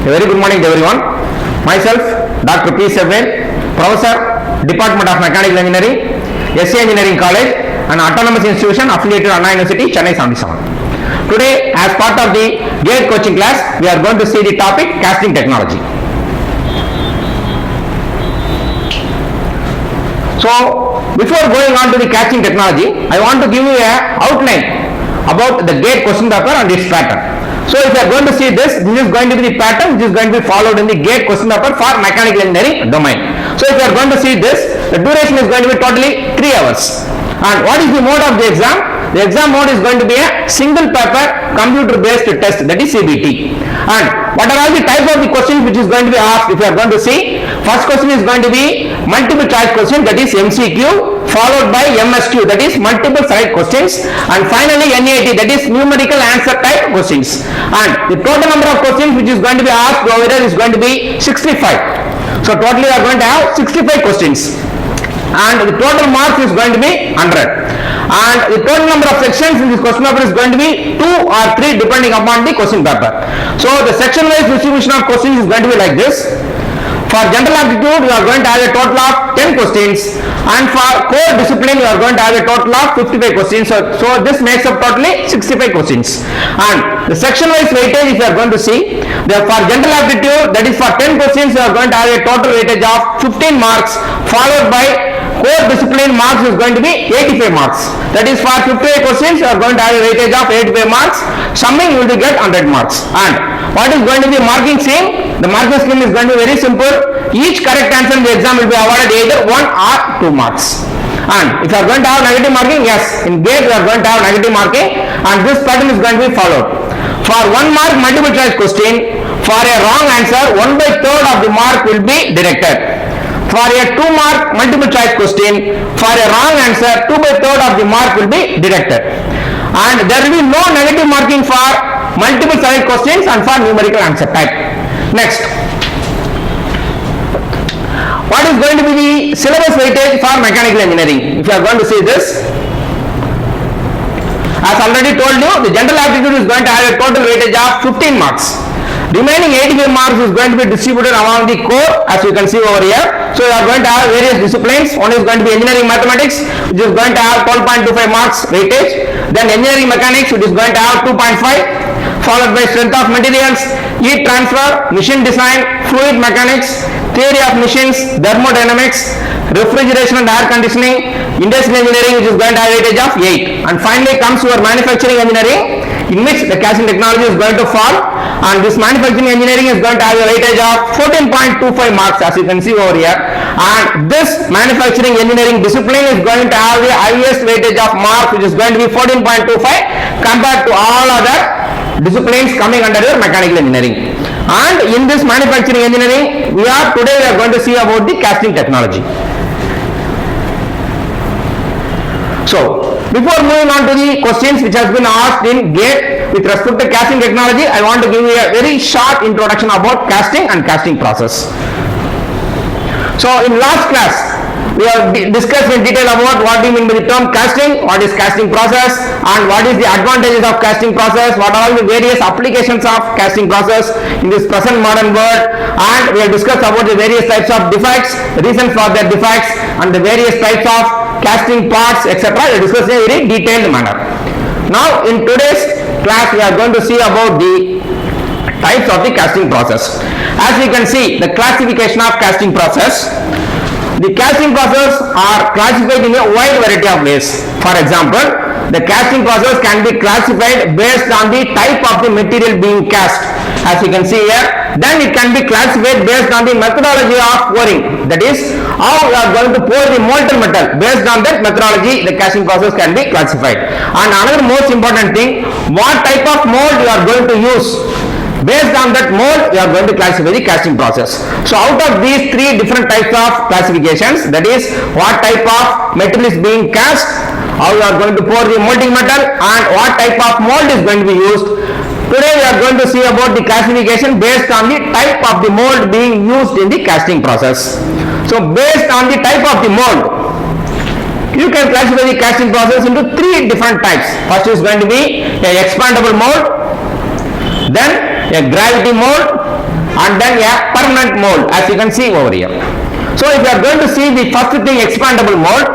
A very good morning to everyone. Myself, Dr. P. Seven, Professor, Department of Mechanical Engineering, SC Engineering College, an autonomous institution affiliated to Anna University, Chennai 77. Today, as part of the GATE coaching class, we are going to see the topic casting technology. So, before going on to the casting technology, I want to give you an outline about the GATE question paper and its pattern. So, if you are going to see this is going to be the pattern which is going to be followed in the GATE question paper for mechanical engineering domain. So, if you are going to see this, the duration is going to be totally 3 hours. And what is the mode of the exam? The exam mode is going to be a single paper computer based test, that is CBT. And what are all the types of the questions which is going to be asked? If you are going to see, first question is going to be multiple choice question, that is MCQ, followed by MSQ, that is multiple select questions, and finally NAT, that is numerical answer type questions. And the total number of questions which is going to be asked over here is going to be 65. So totally we are going to have 65 questions, and the total marks is going to be 100. And the total number of sections in this question paper is going to be 2 or 3 depending upon the question paper. So the section wise distribution of questions is going to be like this. For general aptitude, you are going to have a total of 10 questions, and for core discipline, you are going to have a total of 55 questions. So this makes up totally 65 questions. And the section wise weightage, if you are going to see, for general aptitude, that is for 10 questions, you are going to have a total weightage of 15 marks, followed by core discipline marks is going to be 85 marks. That is for 58 questions, you are going to have a weightage of 85 marks. Summing, you will get 100 marks. And what is going to be marking scheme? The marking scheme is going to be very simple. Each correct answer in the exam will be awarded either 1 or 2 marks. And if you are going to have negative marking, yes, in GATE you are going to have negative marking, and this pattern is going to be followed. For 1 mark multiple choice question, for a wrong answer, 1/3 of the mark will be deducted. For a 2 mark multiple choice question, for a wrong answer, 2/3 of the mark will be deducted. And there will be no negative marking for multiple select questions and for numerical answer type. Next, what is going to be the syllabus weightage for mechanical engineering? If you are going to see this, as already told you, the general aptitude is going to have a total weightage of 15 marks. Remaining 85 marks is going to be distributed among the core, as you can see over here. So you are going to have various disciplines. One is going to be engineering mathematics, which is going to have 12.25 marks weightage. Then engineering mechanics, which is going to have 2.5, followed by strength of materials, heat transfer, machine design, fluid mechanics, theory of machines, thermodynamics, refrigeration and air conditioning, industrial engineering, which is going to have weightage of 8. And finally comes your manufacturing engineering, in which the casting technology is going to fall, and this manufacturing engineering is going to have a weightage of 14.25 marks, as you can see over here. And this manufacturing engineering discipline is going to have the highest weightage of marks, which is going to be 14.25 compared to all other disciplines coming under your mechanical engineering. And in this manufacturing engineering, we are going to see about the casting technology. So, before moving on to the questions which has been asked in GATE with respect to casting technology, I want to give you a very short introduction about casting and casting process. So, in last class, we have discussed in detail about what we mean by the term casting, what is casting process, and what is the advantages of casting process, what are all the various applications of casting process in this present modern world, and we have discussed about the various types of defects, the reasons for their defects, and the various types of casting parts, etc. We have discussed in a very detailed manner. Now, in today's class, we are going to see about the types of the casting process. As you can see, the classification of casting process. The casting process are classified in a wide variety of ways. For example, the casting process can be classified based on the type of the material being cast, as you can see here. Then it can be classified based on the methodology of pouring, that is, how you are going to pour the molten metal. Based on that methodology, the casting process can be classified. And another most important thing, what type of mold you are going to use. Based on that mold, you are going to classify the casting process. So out of these 3 different types of classifications, that is, what type of metal is being cast, how you are going to pour the molten metal, and what type of mold is going to be used. Today we are going to see about the classification based on the type of the mold being used in the casting process. So based on the type of the mold, you can classify the casting process into 3 different types. First is going to be an expandable mold, then a gravity mold, and then a permanent mold, as you can see over here. So if you are going to see the first thing, expandable mold,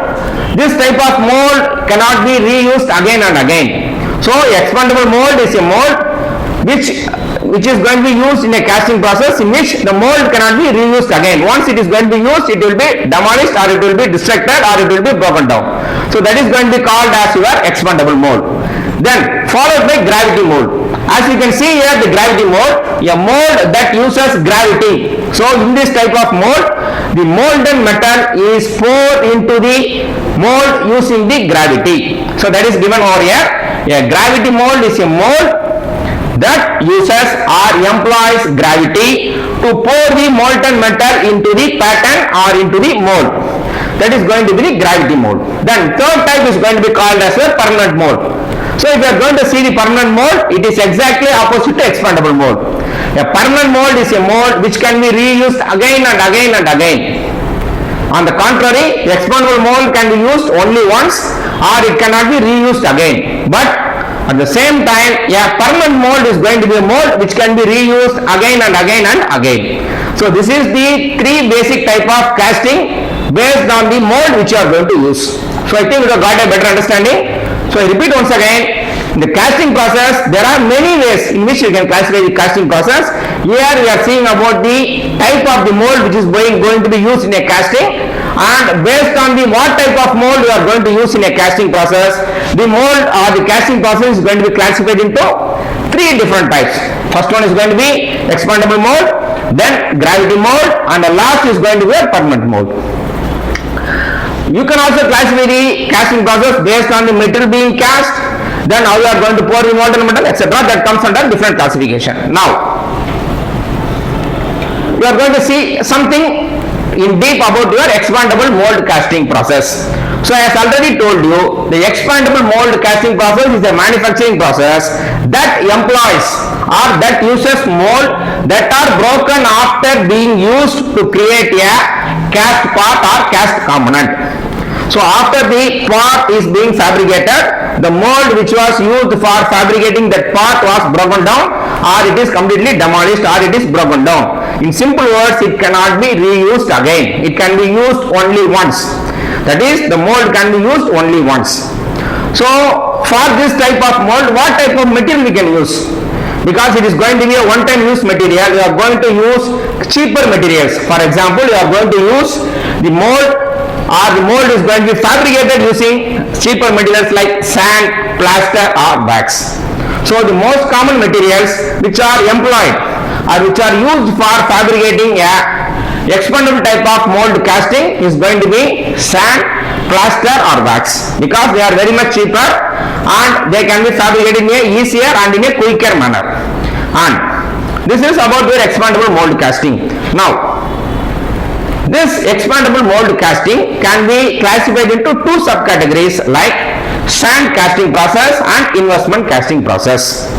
this type of mold cannot be reused again and again. So expandable mold is a mold which is going to be used in a casting process, in which the mold cannot be reused again. Once it is going to be used, it will be demolished, or it will be destroyed, or it will be broken down. So that is going to be called as your expandable mold. Then followed by gravity mold. As you can see here, the gravity mold, a mold that uses gravity. So in this type of mold, the molten metal is poured into the mold using the gravity. So that is given over here. A gravity mold is a mold that uses or employs gravity to pour the molten metal into the pattern or into the mold. That is going to be the gravity mold. Then third type is going to be called as a permanent mold. So if you are going to see the permanent mold, it is exactly opposite to expandable mold. A permanent mold is a mold which can be reused again and again and again. On the contrary, the expandable mold can be used only once, or it cannot be reused again. But at the same time, a permanent mold is going to be a mold which can be reused again and again and again. So this is the three basic type of casting based on the mold which you are going to use. So I think you have got a better understanding. So I repeat once again, in the casting process, there are many ways in which you can classify the casting process. Here we are seeing about the type of the mold which is going to be used in a casting, and based on the what type of mold you are going to use in a casting process, the mold or the casting process is going to be classified into three different types. First one is going to be expandable mold, then gravity mold, and the last is going to be a permanent mold. You can also classify the casting process based on the metal being cast, then how you are going to pour the molten metal, etc. That comes under different classification. Now, we are going to see something in deep about your expandable mold casting process. So as already told you, the expandable mold casting process is a manufacturing process that employs or that uses mold that are broken after being used to create a cast part or cast component. So after the part is being fabricated, the mold which was used for fabricating that part was broken down, or it is completely demolished, or it is broken down. In simple words, it cannot be reused again. It can be used only once. That is, the mold can be used only once. So for this type of mold, what type of material we can use? Because it is going to be a one-time use material, you are going to use cheaper materials. For example, you are going to use the mold, or the mold is going to be fabricated using cheaper materials like sand, plaster, or wax. So the most common materials which are employed or which are used for fabricating a expandable type of mold casting is going to be sand, plaster, or wax, because they are very much cheaper and they can be fabricated in a easier and in a quicker manner. And this is about your expandable mold casting. Now, this expandable mold casting can be classified into two subcategories like sand casting process and investment casting process.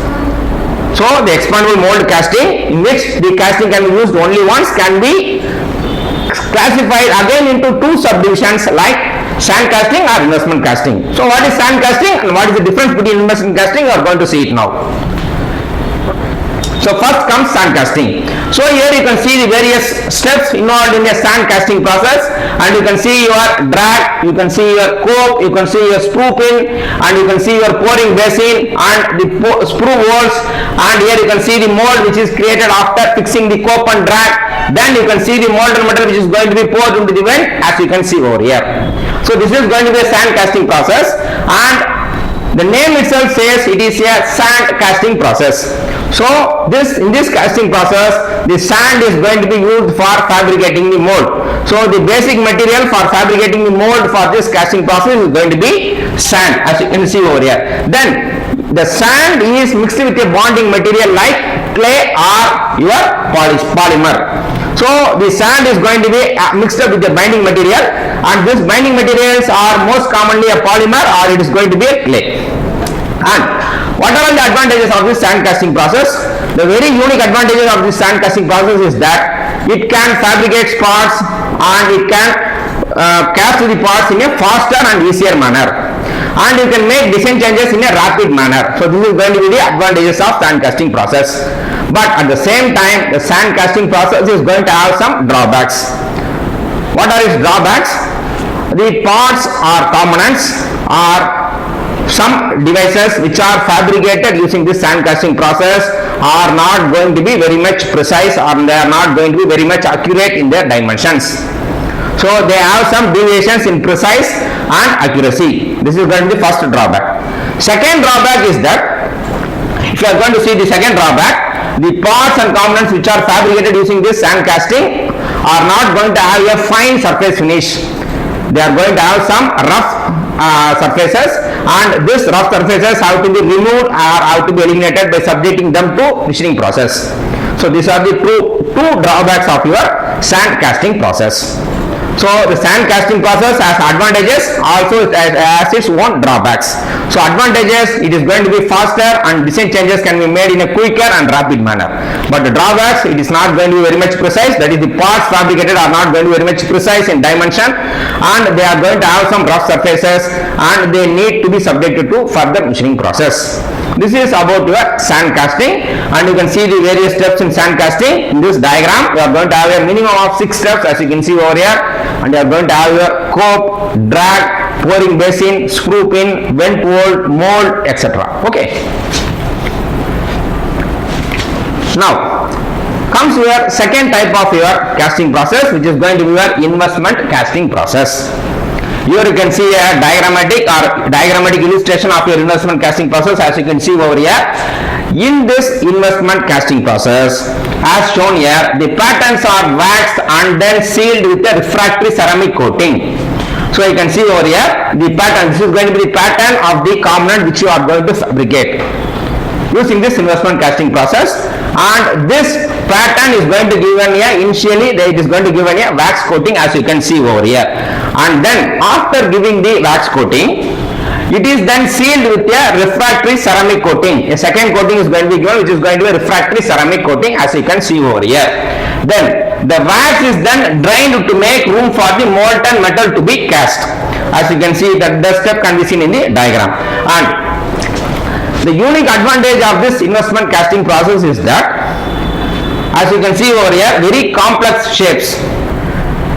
So the expandable mold casting, in which the casting can be used only once, can be classified again into two subdivisions like sand casting or investment casting. So what is sand casting and what is the difference between investment casting? You are going to see it now. So first comes sand casting. So here you can see the various steps involved in a sand casting process, and you can see your drag, you can see your coke, you can see your sprue pin, and you can see your pouring basin and the sprue holes, and here you can see the mold which is created after fixing the coke and drag. Then you can see the molten metal which is going to be poured into the vent, as you can see over here. So this is going to be a sand casting process, and the name itself says it is a sand casting process. So in this casting process, the sand is going to be used for fabricating the mold. So the basic material for fabricating the mold for this casting process is going to be sand, as you can see over here. Then the sand is mixed with a bonding material like clay or your polymer. So the sand is going to be mixed up with a binding material, and these binding materials are most commonly a polymer or it is going to be a clay. And what are the advantages of this sand casting process? The very unique advantages of this sand casting process is that it can fabricate parts and it can cast the parts in a faster and easier manner, and you can make design changes in a rapid manner. So this is going to be the advantages of sand casting process. But at the same time, the sand casting process is going to have some drawbacks. What are its drawbacks? The parts or components are some devices which are fabricated using this sand casting process are not going to be very much precise, or they are not going to be very much accurate in their dimensions. So they have some deviations in precise and accuracy. This is going to be the first drawback. Second drawback is that, if you are going to see the second drawback, the parts and components which are fabricated using this sand casting are not going to have a fine surface finish. They are going to have some rough surfaces, and these rough surfaces have to be removed or have to be eliminated by subjecting them to machining process. So these are the two drawbacks of your sand casting process. So the sand casting process has advantages, also has its own drawbacks. So advantages, it is going to be faster and design changes can be made in a quicker and rapid manner. But the drawbacks, it is not going to be very much precise, that is the parts fabricated are not going to be very much precise in dimension, and they are going to have some rough surfaces and they need to be subjected to further machining process. This is about your sand casting, and you can see the various steps in sand casting. In this diagram, you are going to have a minimum of 6 steps, as you can see over here, and you are going to have your cope, drag, pouring basin, screw pin, vent hole, mold, etc. Okay. Now comes your second type of your casting process, which is going to be your investment casting process. Here you can see a diagrammatic illustration of your investment casting process, as you can see over here. In this investment casting process, as shown here, the patterns are waxed and then sealed with a refractory ceramic coating. So you can see over here the pattern. This is going to be the pattern of the component which you are going to fabricate using this investment casting process, and this pattern is going to given here initially. It is going to given a wax coating, as you can see over here, and then after giving the wax coating, it is then sealed with a refractory ceramic coating. A second coating is going to be given, which is going to be a refractory ceramic coating, as you can see over here. Then the wax is then drained to make room for the molten metal to be cast. As you can see, that the step can be seen in the diagram. And the unique advantage of this investment casting process is that, as you can see over here, very complex shapes,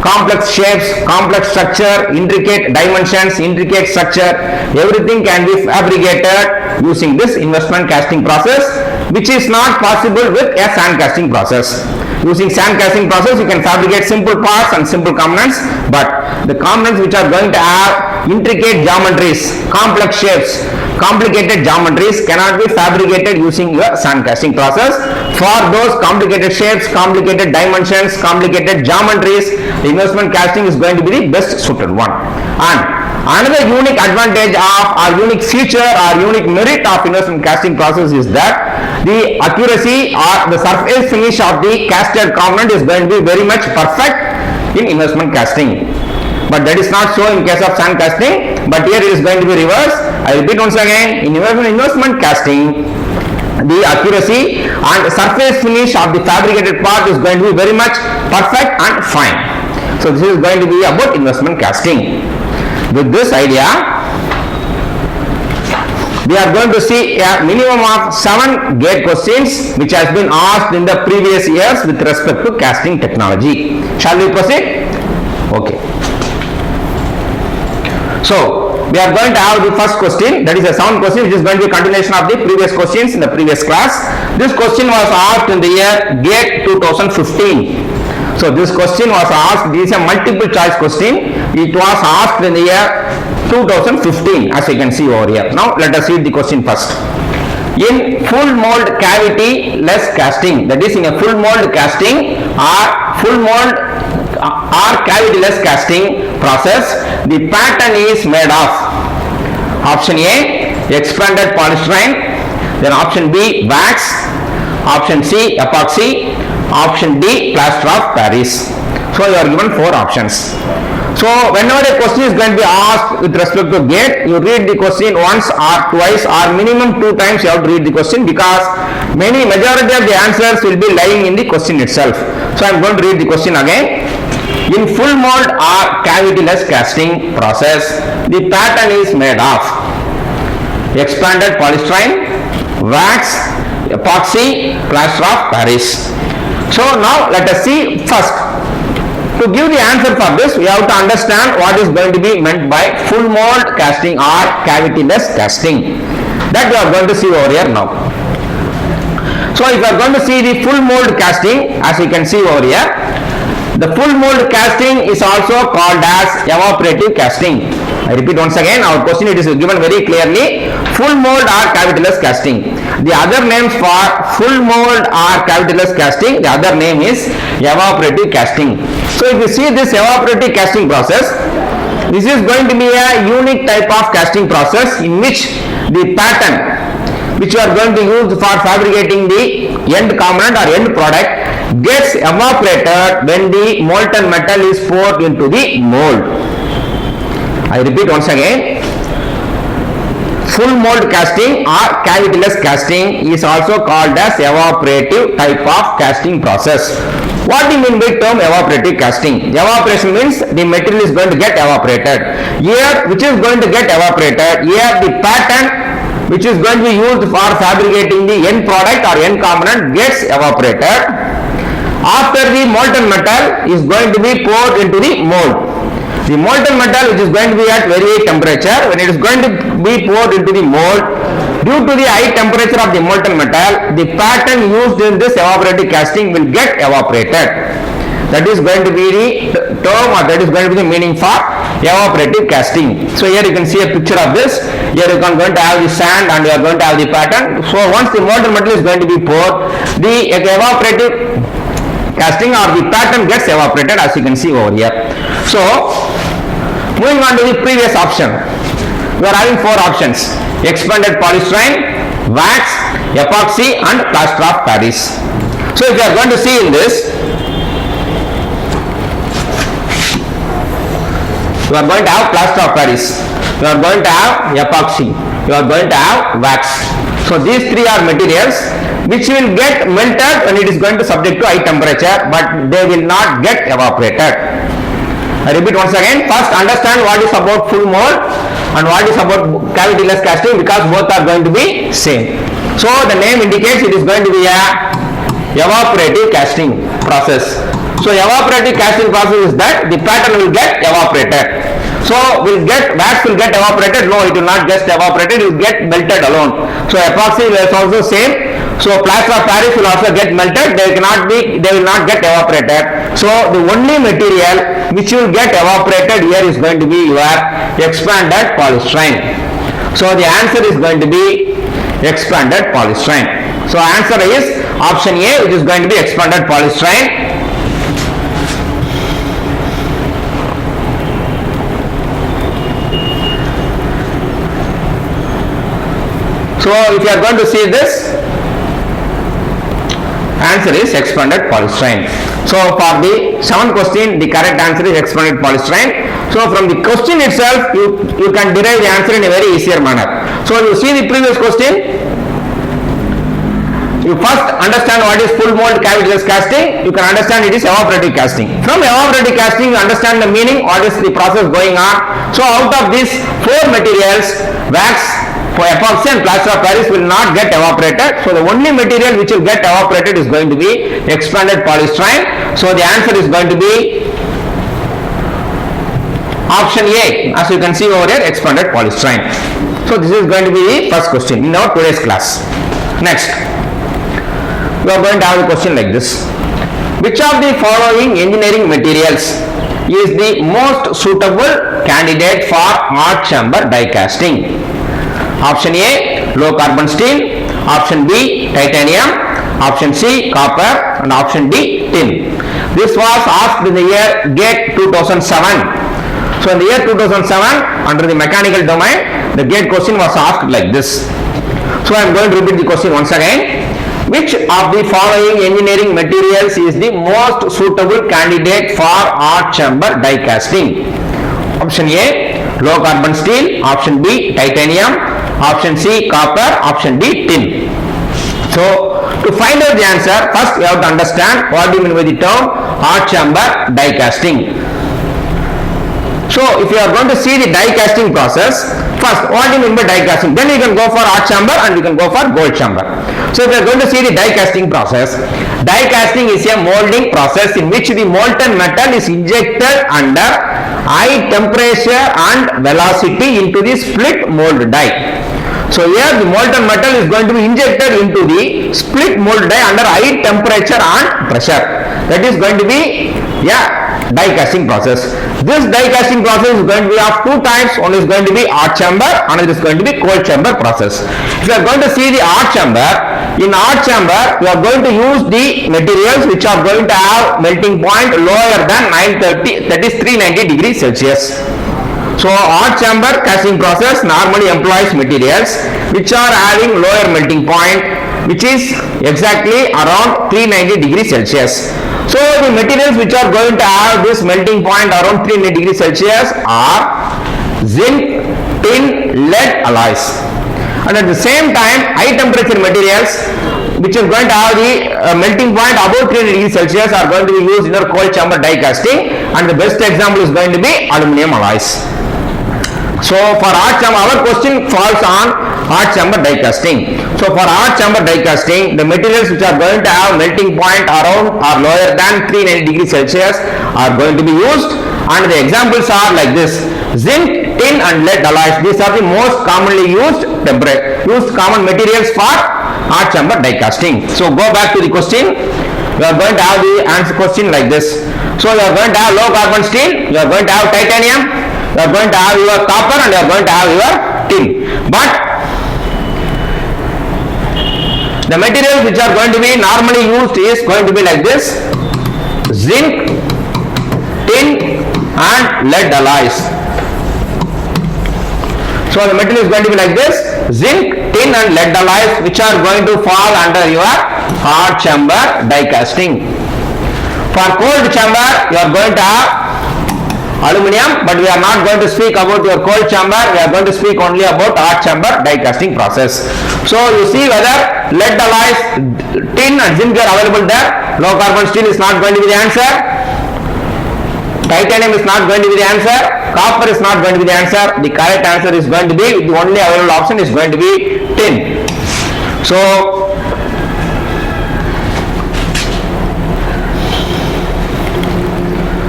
complex structure, intricate dimensions, intricate structure, everything can be fabricated using this investment casting process, which is not possible with a sand casting process. Using sand casting process, you can fabricate simple parts and simple components, but the components which are going to have intricate geometries, complex shapes, complicated geometries cannot be fabricated using your sand casting process. For those complicated shapes, complicated dimensions, complicated geometries, the investment casting is going to be the best suited one. And another unique advantage of, or unique feature or unique merit of investment casting process is that the accuracy or the surface finish of the casted component is going to be very much perfect in investment casting. But that is not so in case of sand casting, but here it is going to be reversed. I repeat once again, in investment casting, the accuracy and surface finish of the fabricated part is going to be very much perfect and fine. So this is going to be about investment casting. With this idea, we are going to see a minimum of 7 gate questions which has been asked in the previous years with respect to casting technology. Shall we proceed? Okay. So we are going to have the first question, that is a sound question, which is going to be a continuation of the previous questions in the previous class. This question was asked in the year GATE 2015. So this question was asked, this is a multiple choice question. It was asked in the year 2015, as you can see over here. Now let us read the question first. In full mold cavity less casting, that is in a full mold casting or full mold or cavity less casting process, the pattern is made of option A, expanded polystyrene, then option B, wax, option C, epoxy, option D, plaster of Paris. So you are given 4 options. So whenever a question is going to be asked with respect to GATE, you read the question once or twice or minimum 2 times you have to read the question, because majority of the answers will be lying in the question itself. So I am going to read the question again. In full mold or cavity-less casting process, the pattern is made of expanded polystyrene, wax, epoxy, plaster of Paris. So now let us see first. To give the answer for this, we have to understand what is going to be meant by full mold casting or cavityless casting. That we are going to see over here now. So if you are going to see the full mold casting, as you can see over here, the full mold casting is also called as evaporative casting. I repeat once again, our question it is given very clearly, full mold or cavityless casting. The other names for full mold or cavityless casting, the other name is evaporative casting. So if you see this evaporative casting process, this is going to be a unique type of casting process in which the pattern which you are going to use for fabricating the end component or end product gets evaporated when the molten metal is poured into the mold. I repeat once again, full mold casting or cavityless casting is also called as evaporative type of casting process. What do you mean by term evaporative casting? Evaporation means the material is going to get evaporated. Here, which is going to get evaporated? Here, the pattern which is going to be used for fabricating the end product or end component gets evaporated. After the molten metal is going to be poured into the mold. The molten metal which is going to be at very high temperature, when it is going to be poured into the mold, due to the high temperature of the molten metal, the pattern used in this evaporative casting will get evaporated. That is going to be the term, or that is going to be the meaning for evaporative casting. So here you can see a picture of this. Here you are going to have the sand and you are going to have the pattern. So once the molten metal is going to be poured, the evaporative casting or the pattern gets evaporated, as you can see over here. So moving on to the previous option, we are having four options: expanded polystyrene, wax, epoxy and plaster of Paris. So if you are going to see in this, you are going to have plaster of Paris, you are going to have epoxy, you are going to have wax. So these three are materials which will get melted when it is going to subject to high temperature, but they will not get evaporated. I repeat once again, first understand what is about full mold and what is about cavityless casting, because both are going to be same. So the name indicates it is going to be a evaporative casting process. So evaporative casting process is that the pattern will get evaporated. So wax will get evaporated? No, it will not get evaporated, it will get melted alone. So epoxy is also same. So plaster of Paris will also get melted, they will not get evaporated. So the only material which will get evaporated here is going to be your expanded polystyrene. So the answer is going to be expanded polystyrene. So answer is option A, which is going to be expanded polystyrene. So if you are going to see this, answer is expanded polystyrene. So for the 7th question, the correct answer is expanded polystyrene. So from the question itself, you can derive the answer in a very easier manner. So you see the previous question, you first understand what is full mold cavityless casting, you can understand it is evaporative casting. From evaporative casting, you understand the meaning, what is the process going on. So out of these four materials, wax, for epoxy and plaster of Paris will not get evaporated. So the only material which will get evaporated is going to be expanded polystyrene. So the answer is going to be option A, as you can see over here, expanded polystyrene. So this is going to be the first question in our today's class. Next, we are going to have a question like this: which of the following engineering materials is the most suitable candidate for hot chamber die casting? Option A, low carbon steel. Option B, titanium. Option C, copper. And option D, tin. This was asked in the year GATE 2007. So in the year 2007, under the mechanical domain, the GATE question was asked like this. So I am going to repeat the question once again. Which of the following engineering materials is the most suitable candidate for hot chamber die casting? Option A, low carbon steel. Option B, titanium. Option C, copper. Option D, tin. So to find out the answer, first we have to understand what do you mean by the term hot chamber die casting. So if you are going to see the die casting process, first, what do you mean by die casting? Then we can go for hot chamber and we can go for cold chamber. So we are going to see the die casting process. Die casting is a molding process in which the molten metal is injected under high temperature and velocity into the split mold die. So here the molten metal is going to be injected into the split mold die under high temperature and pressure. That is going to be die casting process. This die casting process is going to be of two types. One is going to be hot chamber, another is going to be cold chamber process. If you are going to see the hot chamber, in hot chamber you are going to use the materials which are going to have melting point lower than 930, that is 390 degrees Celsius. So hot chamber casting process normally employs materials which are having lower melting point, which is exactly around 390 degrees Celsius. So the materials which are going to have this melting point around 390 degrees Celsius are zinc, tin, lead alloys. And at the same time, high temperature materials which are going to have the melting point above 300 degrees Celsius are going to be used in our cold chamber die casting, and the best example is going to be aluminum alloys. So for hot chamber, our question falls on hot chamber die casting. So for hot chamber die casting, the materials which are going to have melting point around or lower than 390 degrees Celsius are going to be used, and the examples are like this: zinc, tin and lead alloys. These are the most commonly used common materials for hot chamber die casting. So go back to the question. We are going to have the answer question like this. So you are going to have low carbon steel, you are going to have titanium, you are going to have your copper, and you are going to have your tin. But the materials which are going to be normally used is going to be like this: zinc, tin and lead alloys. So the material is going to be like this: zinc, tin and lead alloys, which are going to fall under your hot chamber die casting. For cold chamber, you are going to have aluminum, but we are not going to speak about your cold chamber. We are going to speak only about hot chamber die casting process. So you see whether lead alloys, tin and zinc are available there. Low carbon steel is not going to be the answer. Titanium is not going to be the answer. Copper is not going to be the answer. The correct answer is going to be, the only available option is going to be tin.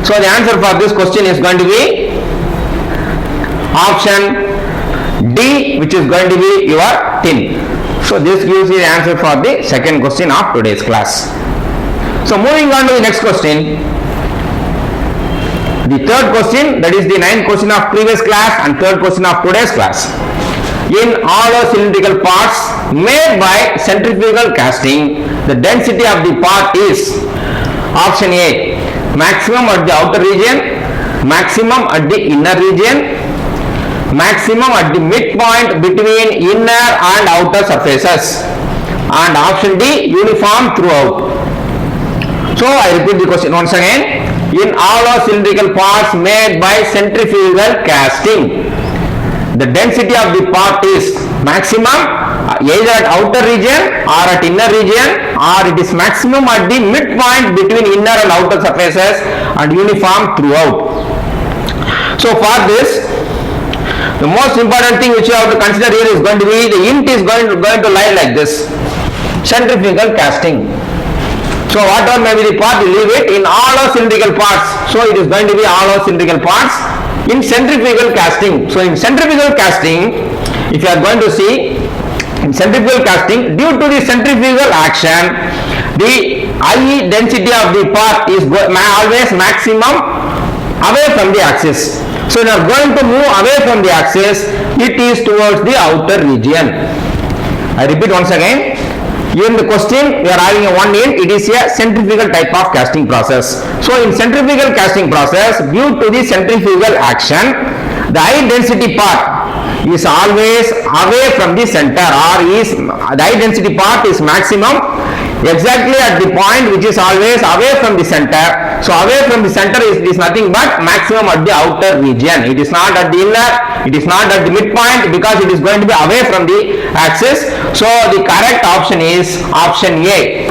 So the answer for this question is going to be option D, which is going to be your tin. So this gives you the answer for the second question of today's class. So moving on to the next question. The third question, that is the ninth question of previous class and third question of today's class. In hollow cylindrical parts made by centrifugal casting, the density of the part is option A, maximum at the outer region, maximum at the inner region, maximum at the midpoint between inner and outer surfaces, and option D, uniform throughout. So I repeat the question once again. In hollow cylindrical parts made by centrifugal casting, the density of the part is maximum either at outer region or at inner region, or it is maximum at the midpoint between inner and outer surfaces and uniform throughout. So for this, the most important thing which you have to consider here is going to be the int is going to lie like this: centrifugal casting. So whatever may be the part, you leave it in hollow cylindrical parts. So it is going to be hollow cylindrical parts in centrifugal casting. So in centrifugal casting, if you are going to see, in centrifugal casting, due to the centrifugal action, the high density of the part is always maximum away from the axis. So you are going to move away from the axis, it is towards the outer region. I repeat once again. In the question, we are having a one int, it is a centrifugal type of casting process. So in centrifugal casting process, due to the centrifugal action, the high density part is always away from the center, or the high density part is maximum exactly at the point which is always away from the center. So away from the center is nothing but maximum at the outer region. It is not at the inner, it is not at the midpoint, because it is going to be away from the axis. So the correct option is option A,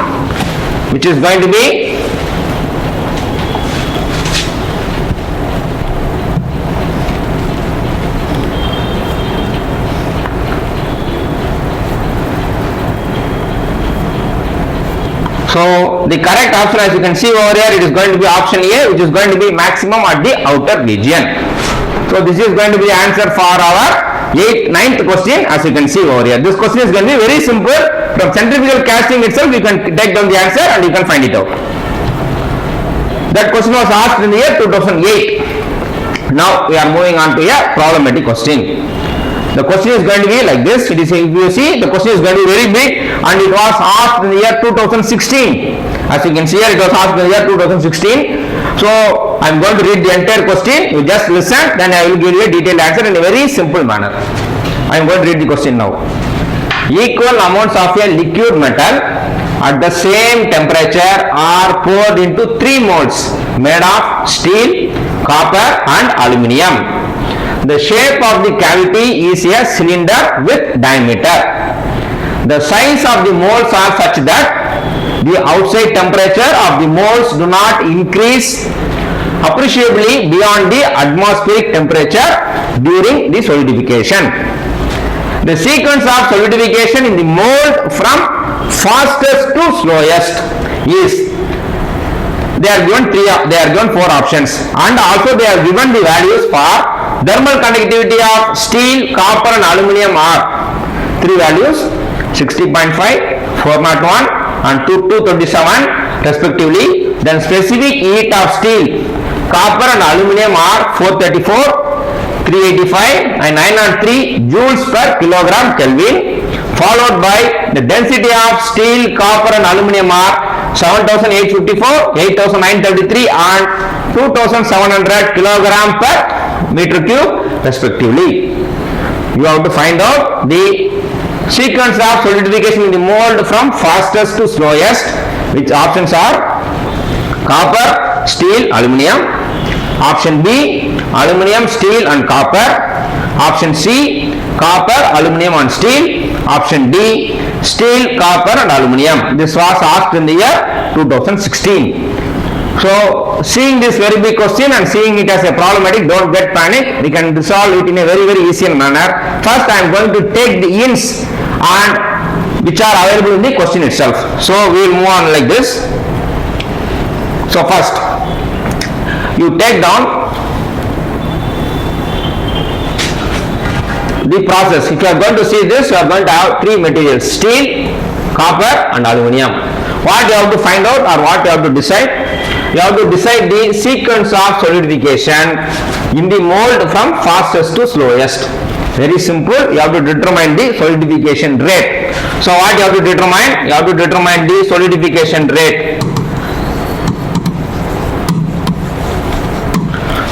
which is going to be So the correct option, as you can see over here, it is going to be option A, which is going to be maximum at the outer region. So this is going to be the answer for our 9th question, as you can see over here. This question is going to be very simple. From centrifugal casting itself, you can take down the answer and you can find it out. That question was asked in the year 2008. Now we are moving on to a problematic question. The question is going to be like this. It is, if you see, the question is going to be very big, and it was asked in the year 2016. As you can see here, it was asked in the year 2016. So I am going to read the entire question. You just listen, then I will give you a detailed answer in a very simple manner. I am going to read the question now. Equal amounts of a liquid metal at the same temperature are poured into 3 molds made of steel, copper and aluminium. The shape of the cavity is a cylinder with diameter. The size of the molds are such that the outside temperature of the molds do not increase appreciably beyond the atmospheric temperature during the solidification. The sequence of solidification in the mold from fastest to slowest is, they are given 4 options, and also they are given the values for thermal conductivity of steel, copper and aluminium are 3 values, 60.5, 401 and 227 respectively. Then specific heat of steel, copper and aluminium are 434, 385 and 903 joules per kilogram Kelvin, followed by the density of steel, copper and aluminium are 7854, 8933 and 2700 kilogram per meter cube respectively. You have to find out the sequence of solidification in the mold from fastest to slowest, which options are copper, steel, aluminium. Option B, aluminium, steel and copper. Option C, copper, aluminium and steel. Option D, steel, copper and aluminium. This was asked in the year 2016. So seeing this very big question and seeing it as a problematic, don't get panic. We can resolve it in a very easy manner. First I am going to take the hints and which are available in the question itself. So we will move on like this. So first you take down the process. If you are going to see this, you are going to have 3 materials: steel, copper and aluminium. What you have to find out or what you have to decide? You have to decide the sequence of solidification in the mold from fastest to slowest. Very simple. You have to determine the solidification rate. So what you have to determine? You have to determine the solidification rate.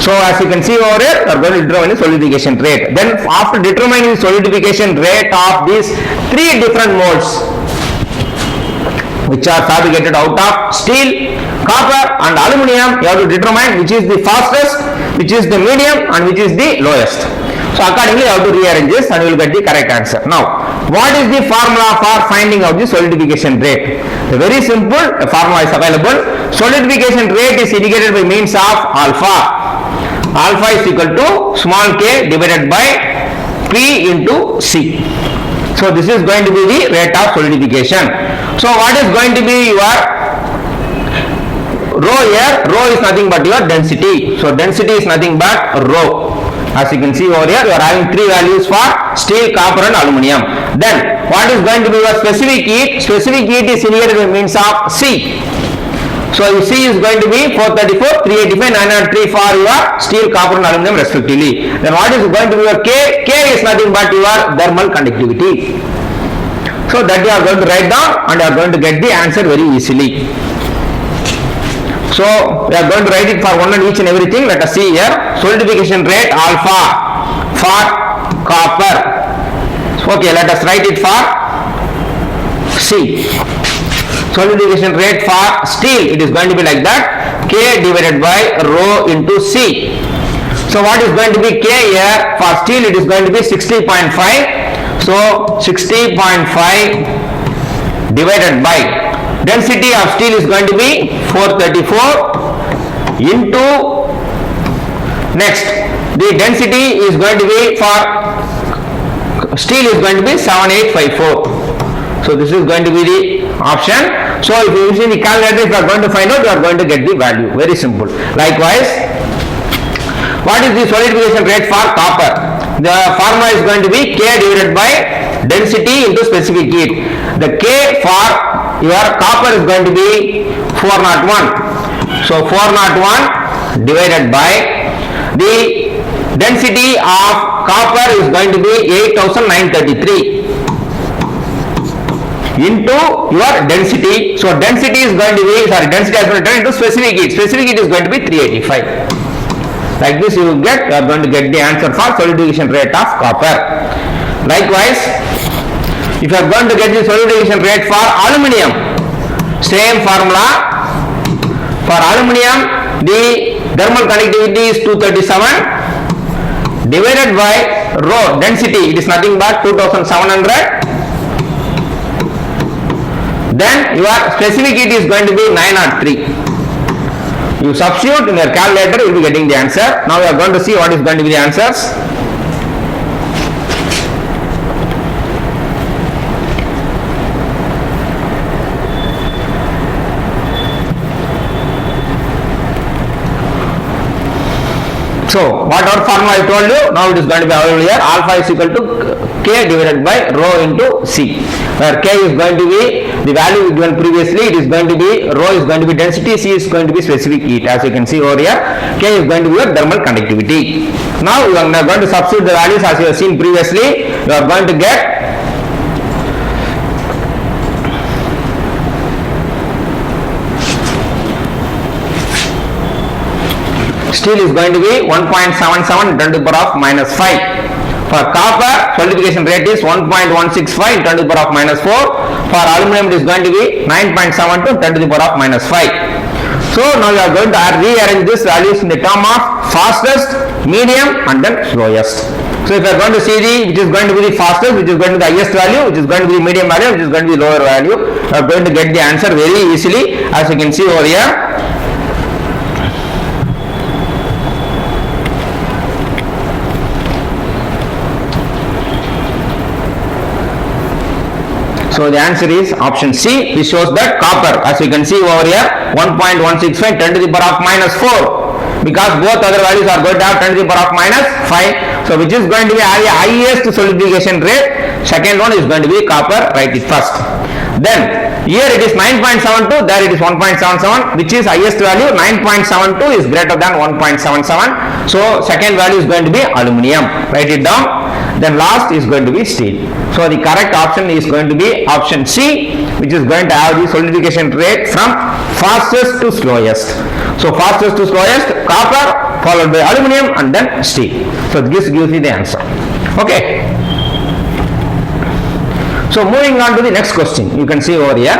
So as you can see over here, you are going to determine the solidification rate. Then after determining the solidification rate of these 3 different molds, which are fabricated out of steel, copper and aluminium, you have to determine which is the fastest, which is the medium and which is the lowest. So accordingly you have to rearrange this and you will get the correct answer. Now what is the formula for finding out the solidification rate? Very simple, a formula is available. Solidification rate is indicated by means of alpha. Alpha is equal to small k divided by P into C. So this is going to be the rate of solidification. So what is going to be your rho here? Rho is nothing but your density. So density is nothing but rho. As you can see over here, you are having 3 values for steel, copper and aluminium. Then what is going to be your specific heat? Specific heat is indicated by means of C. So C is going to be 434, 385, 903 for your steel, copper and aluminium respectively. Then what is going to be your K? K is nothing but your thermal conductivity. So that you are going to write down and you are going to get the answer very easily. So we are going to write it for one and each and everything. Let us see here. Solidification rate alpha for copper. Okay, let us write it for C. Solidification rate for steel, it is going to be like that, K divided by rho into C. So what is going to be K here? For steel it is going to be 60.5. So 60.5 divided by density of steel is going to be 434 into, next the density is going to be for steel is going to be 7854. So this is going to be the option. So if you use the calculator, if you are going to find out, you are going to get the value. Very simple. Likewise, what is the solidification rate for copper? The formula is going to be K divided by density into specific heat. The K for your copper is going to be 401. So 401 divided by the density of copper is going to be 8933 into your density. So density is going to be, density has been turned into specific heat. Specific heat is going to be 385. Like this you are going to get the answer for solidification rate of copper. Likewise, if you are going to get the solidification rate for aluminium, same formula. For aluminium, the thermal conductivity is 237 divided by rho density, it is nothing but 2700. Then your specific heat is going to be 903. You substitute in your calculator, you will be getting the answer. Now we are going to see what is going to be the answers. So whatever formula I told you, now it is going to be available here. Alpha is equal to K divided by rho into C, where K is going to be the value given previously, it is going to be, rho is going to be density, C is going to be specific heat. As you can see over here, K is going to be your thermal conductivity. Now you are going to substitute the values as you have seen previously. You are going to get steel is going to be 1.77 10 to the power of minus 5. For copper, solidification rate is 1.165 10 to the power of minus 4. For aluminum, it is going to be 9.72 10 to the power of minus 5. So now you are going to rearrange these values in the term of fastest, medium and then slowest. So if you are going to see which is going to be the fastest, which is going to be the highest value, which is going to be the medium value, which is going to be the lower value, you are going to get the answer very easily, as you can see over here. So the answer is option C. This shows that copper, as you can see over here, 1.165 10 to the power of minus 4, because both other values are going to have 10 to the power of minus 5. So which is going to be highest solidification rate? Second one is going to be copper. Write it first. Then here it is 9.72, there it is 1.77. Which is highest value? 9.72 is greater than 1.77. So second value is going to be aluminium. Write it down. Then last is going to be steel. So the correct option is going to be option C, which is going to have the solidification rate from fastest to slowest. So fastest to slowest, copper followed by aluminium and then steel. So this gives you the answer. Okay. So moving on to the next question, you can see over here.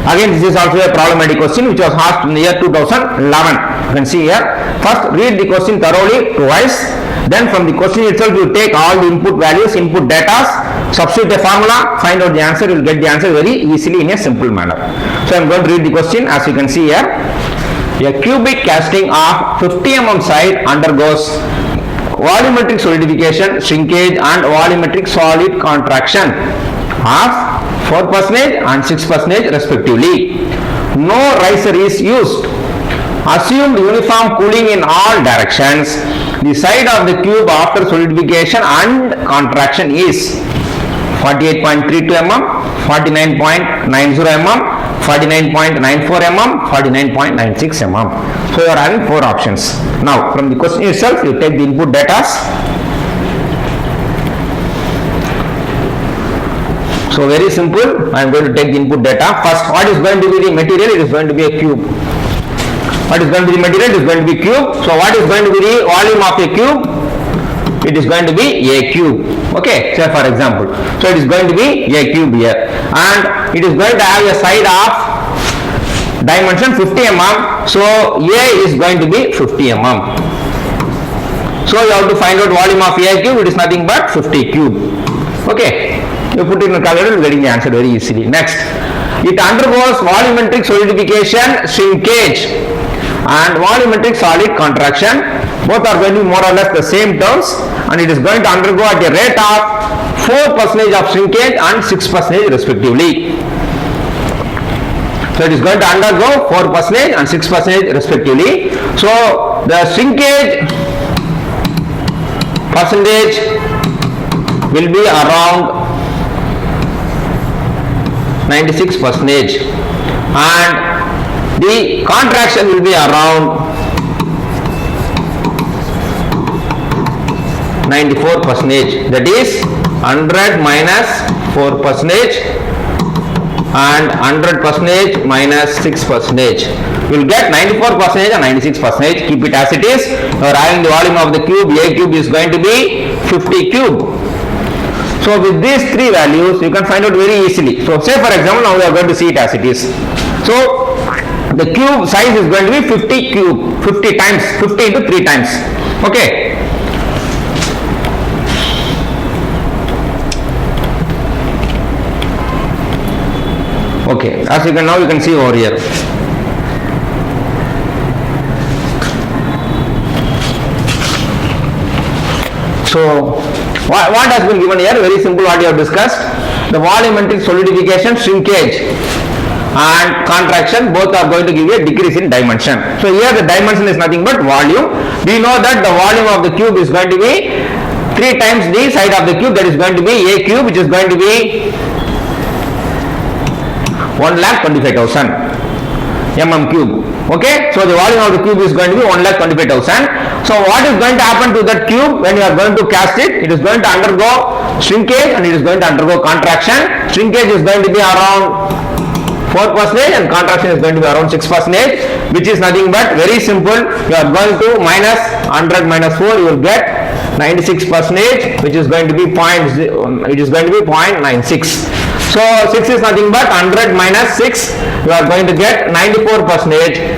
Again, this is also a problematic question which was asked in the year 2011. You can see here. First, read the question thoroughly twice. Then from the question itself, you take all the input values, input data, substitute a formula, find out the answer. You will get the answer very easily in a simple manner. So I am going to read the question. As you can see here, a cubic casting of 50 mm side undergoes volumetric solidification, shrinkage and volumetric solid contraction of 4% and 6% respectively. No riser is used. Assumed uniform cooling in all directions. The side of the cube after solidification and contraction is 48.32 mm, 49.90 mm, 49.94 mm, 49.96 mm. So you are having 4 options. Now from the question itself, you take the input data. So very simple, I am going to take the input data. First, what is going to be the material? It is going to be a cube. What is going to be the material? It is going to be cube. So what is going to be the volume of a cube? It is going to be a cube. Okay, say for example. So it is going to be a cube here. And it is going to have a side of dimension 50 mm. So A is going to be 50 mm. So you have to find out volume of A cube. It is nothing but 50 cube. Okay. You put it in the calculator, you are getting the answer very easily. Next, it undergoes volumetric solidification, shrinkage and volumetric solid contraction. Both are going to be more or less the same terms, and it is going to undergo at a rate of 4% of shrinkage and 6% respectively. So So it is going to undergo 4% and 6% respectively. So the shrinkage percentage will be around 96% and the contraction will be around 94%. That is 100 minus 4% and 100% minus 6%. You will get 94% and 96%. Keep it as it is. You are having the volume of the cube. A cube is going to be 50 cube. So with these three values, you can find out very easily. So say for example, now we are going to see it as it is. So the cube size is going to be 50 cube, 50 times, 50 into 3 times. Okay. Okay, as you can now you can see over here. So what has been given here? Very simple, what you have discussed. The volumetric solidification, shrinkage and contraction both are going to give you a decrease in dimension. So here the dimension is nothing but volume. We know that the volume of the cube is going to be 3 times the side of the cube, that is going to be A cube, which is going to be 1,25,000 mm cube. Okay, so the volume of the cube is going to be 1,25,000. So what is going to happen to that cube when you are going to cast it? It is going to undergo shrinkage and it is going to undergo contraction. Shrinkage is going to be around 4% and contraction is going to be around 6%, which is nothing but very simple. You are going to minus 100 minus 4, you will get 96%, which is going to be 0.96. So 6 is nothing but 100 minus 6, you are going to get 94%,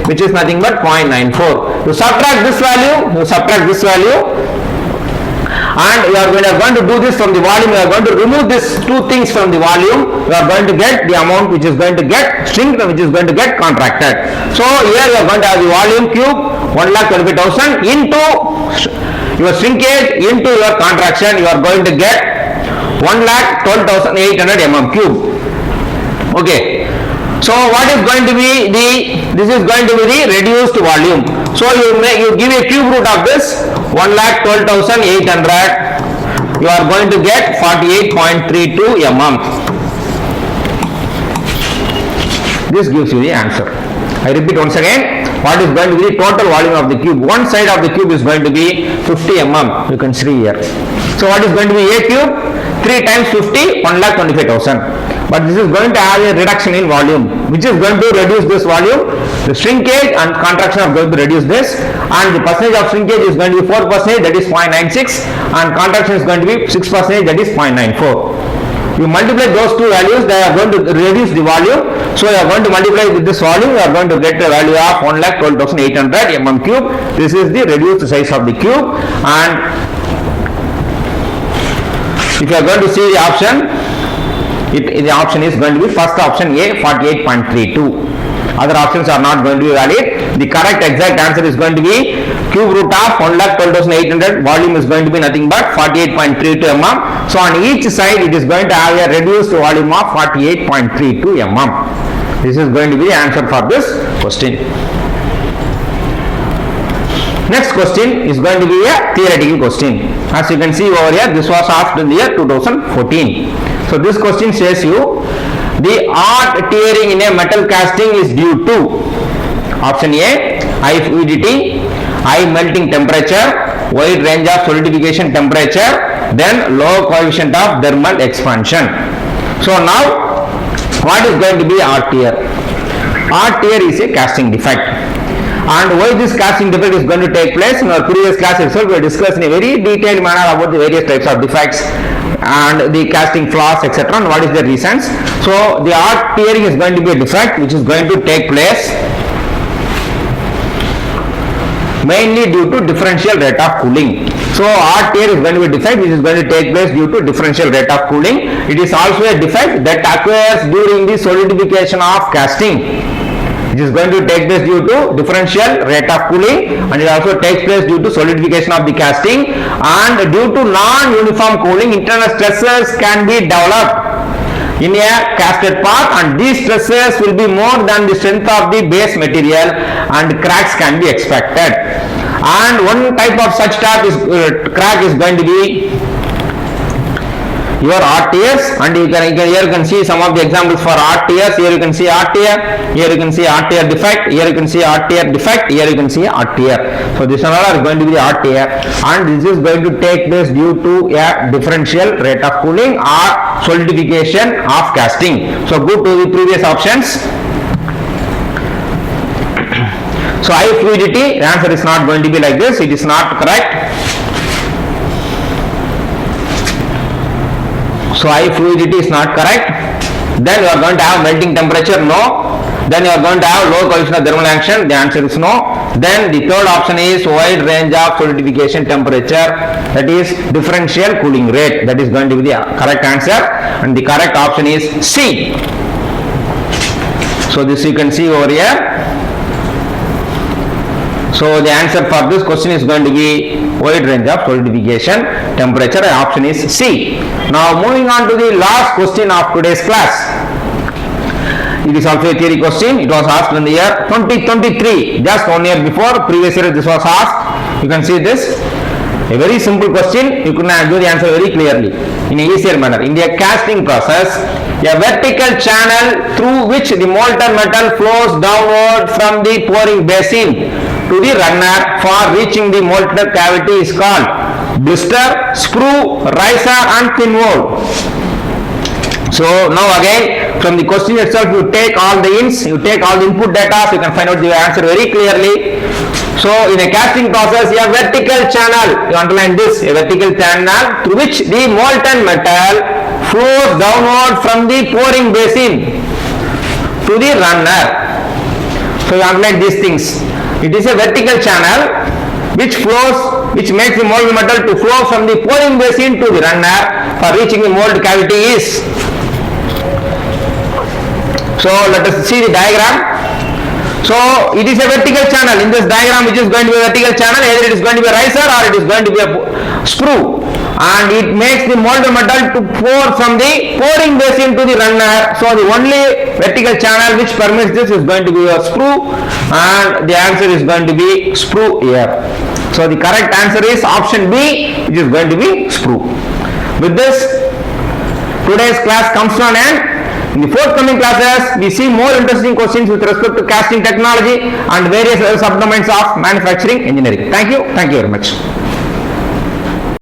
which is nothing but 0.94. You subtract this value, and you are going to do this from the volume. You are going to remove these two things from the volume. You are going to get the amount which is going to get shrink and which is going to get contracted. So here you are going to have the volume cube 1,25,000 into your shrinkage into your contraction. You are going to get 1,12,800 mm cube. Okay. So what is going to be this is going to be the reduced volume. So you give a cube root of this 1,12,800. You are going to get 48.32 mm. This gives you the answer. I repeat once again. What is going to be the total volume of the cube? One side of the cube is going to be 50 mm. You can see here. So what is going to be A cube? 3 times 50, 1,25,000. But this is going to have a reduction in volume, which is going to reduce this volume. The shrinkage and contraction are going to reduce this, and the percentage of shrinkage is going to be 4%, that is 0.96, and contraction is going to be 6%, that is 0.94. You multiply those two values, they are going to reduce the volume. So you are going to multiply with this volume, you are going to get a value of 1,12,800 mm cube. This is the reduced size of the cube. And if you are going to see the option, the option is going to be first option A, 48.32. Other options are not going to be valid. The correct exact answer is going to be cube root of 1,12,800. Volume is going to be nothing but 48.32 mm. So on each side it is going to have a reduced volume of 48.32 mm. This is going to be the answer for this question. Next question is going to be a theoretical question. As you can see over here, this was asked in the year 2014. So this question says you, the arc tearing in a metal casting is due to option A, high fluidity, high melting temperature, wide range of solidification temperature, then low coefficient of thermal expansion. So now what is going to be arc tear? Arc tear is a casting defect. And why this casting defect is going to take place? In our previous class itself we discussed in a very detailed manner about the various types of defects and the casting flaws, etc., and what is the reasons. So the arc tearing is going to be a defect which is going to take place mainly due to differential rate of cooling. So arc tear is going to be a defect which is going to take place due to differential rate of cooling. It is also a defect that occurs during the solidification of casting. It is going to take place due to differential rate of cooling, and it also takes place due to solidification of the casting, and due to non-uniform cooling, internal stresses can be developed in a casted path, and these stresses will be more than the strength of the base material, and cracks can be expected. And one type of such crack is going to be your RTS, and here you can see some of the examples for RTS. Here you can see RTR, here you can see RTR defect, here you can see RTR defect, here you can see RTR. So this one all are going to be the RTR, and this is going to take place due to a differential rate of cooling or solidification of casting. So go to the previous options. So high fluidity, the answer is not going to be like this, it is not correct. So high fluidity is not correct. Then you are going to have melting temperature, no. Then you are going to have low coefficient of thermal action, the answer is no. Then the third option is wide range of solidification temperature, that is differential cooling rate, that is going to be the correct answer, and the correct option is C. So this you can see over here. So the answer for this question is going to be wide range of solidification temperature, option is C. Now moving on to the last question of today's class. It is also a theory question. It was asked in the year 2023, just 1 year before. Previous year this was asked. You can see this. A very simple question. You can do the answer very clearly in a easier manner. In the casting process, a vertical channel through which the molten metal flows downward from the pouring basin to the runner for reaching the molten cavity is called blister, screw, riser and thin wall. So now again, from the question itself, you take all the you take all the input data, so you can find out the answer very clearly. So in a casting process, a vertical channel, you underline this, a vertical channel through which the molten metal flows downward from the pouring basin to the runner. So you underline these things. It is a vertical channel which makes the molten metal to flow from the pouring basin to the runner for reaching the mold cavity is. So let us see the diagram. So it is a vertical channel. In this diagram, which is going to be a vertical channel, either it is going to be a riser or it is going to be a screw, and it makes the molten metal to pour from the pouring basin to the runner. So the only vertical channel which permits this is going to be a screw, and the answer is going to be screw here. So the correct answer is option B, which is going to be screw. With this, today's class comes to an end. In the forthcoming classes, we see more interesting questions with respect to casting technology and various other subdomains of manufacturing engineering. Thank you very much.